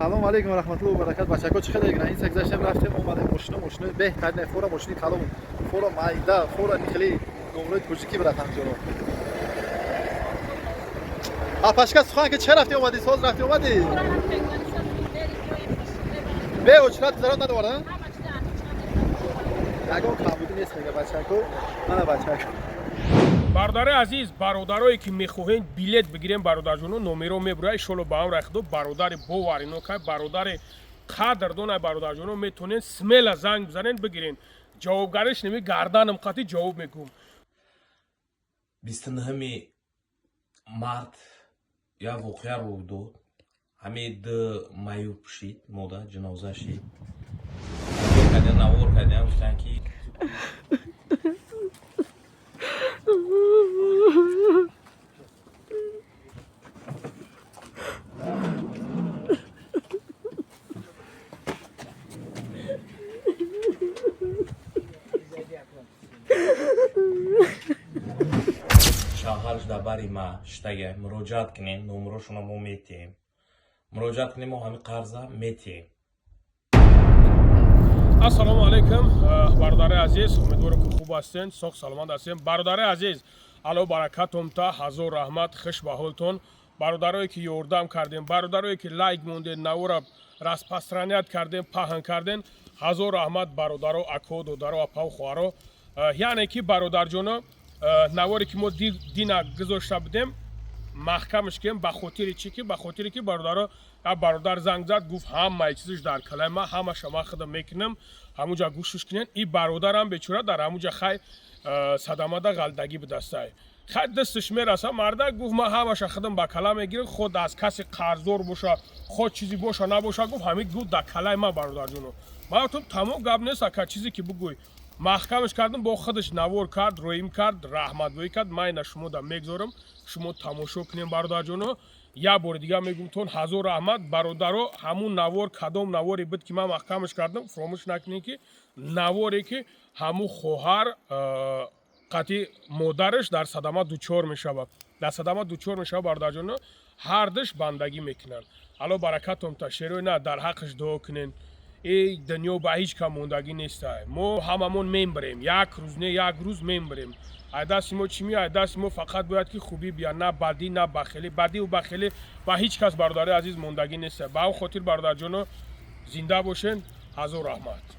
سلام علیکم و رحمت الله و برکات. بچه‌ها چه خبره؟ این سه گذشتم رفتیم اومدیم ماشین بهترین فورا ماشین کلام فورا مایدا فورا نخلی گمرک کوچیکی برات همجورو پاشکا سخن که چه رفتی اومدی ساز رفتی اومدی به اچرات زرا نداره نگو کابودی نیست میگه بچه‌ها من بچه‌ها برادر عزیز برادرایی که میخواهین بلیت بگیرین برادرجونو نمره میبره شلو با هم رخدو برادر باورینو که برادر قدردون برادرجونو میتونین سمیل زنگ بزنین بگیرین جوابگرش نمی گردنم قطعی جواب میگم 29 март я воқеа рух дод ҳамед маю пушид модар ҷиноза шид кадя навор кадям гуфтан ки шавҳарш дар бари ма штага муроҷиат кунем номерошоно мо метиҳем муроҷиат кунем мо ҳами қарза метиҳем ассалому алайкум бародари азиз умедворам ки хуб ҳастен соҳ саломат ҳастем бародари азиз алло баракатумта ҳазор раҳмат хуш ба ҳолтон бародарое ки ёрдам кардем бародарое ки лайк монден навора распространят кардем паҳн карден ҳазор раҳмат бародаро ако додаро апав хоҳаро яъне ки бародарҷоно наворе ки мо дина гузошта будем маҳкамаш кем ба хотири чӣ ки ба хотире ки бародаро бародар занг зад гуфт ҳамаи чизаш дар калаи ман ҳамаша ман худам мекунам ҳамуҷа гӯшиш кунен и бародарам бечора дар ҳамуҷа хай садамада ғалдагӣ будастай хай дасташ мераса марда гуфт ман ҳамаша худам ба кала мегирам худ аз каси қарздор боша худ чизи боша набоша гуфт ҳамин гуфт дар калаи ман бародарҷоно ман гуфтам тамом гап нест ака чизе ки бугӯй маҳкамаш кардам бо худаш навор кард роим кард раҳматвоӣ кард ман ина шумо да мегзорам шумо тамошо кунем бародарҷоно як бори дигар мегӯтон ҳазор раҳмат бародаро ҳамун навор кадом наворе буд ки ман маҳкамаш кардам фаромӯш накунем ки наворе ки ҳамун хоҳар қатъи модараш дар садама дучор мешавад дар садама дучор мешавад бародарҷоно ҳардаш бандагӣ мекунанд алло баракатумта шерои на дар ҳаққаш дуо кунен эй дунё ба ҳеҷ кам мондагӣ нестай мо ҳамамон мембарем як рӯз не як рӯз мембарем ай дасти мо чӣ меояд дасти мо фақат бояд ки хубӣ биёд на бадӣ на бахелӣ бадиву бахелӣ ба ҳеҷ кас бародари азиз мондагӣ нестай ба ҳамн хотир бародарҷоно зинда бошен ҳазор раҳмат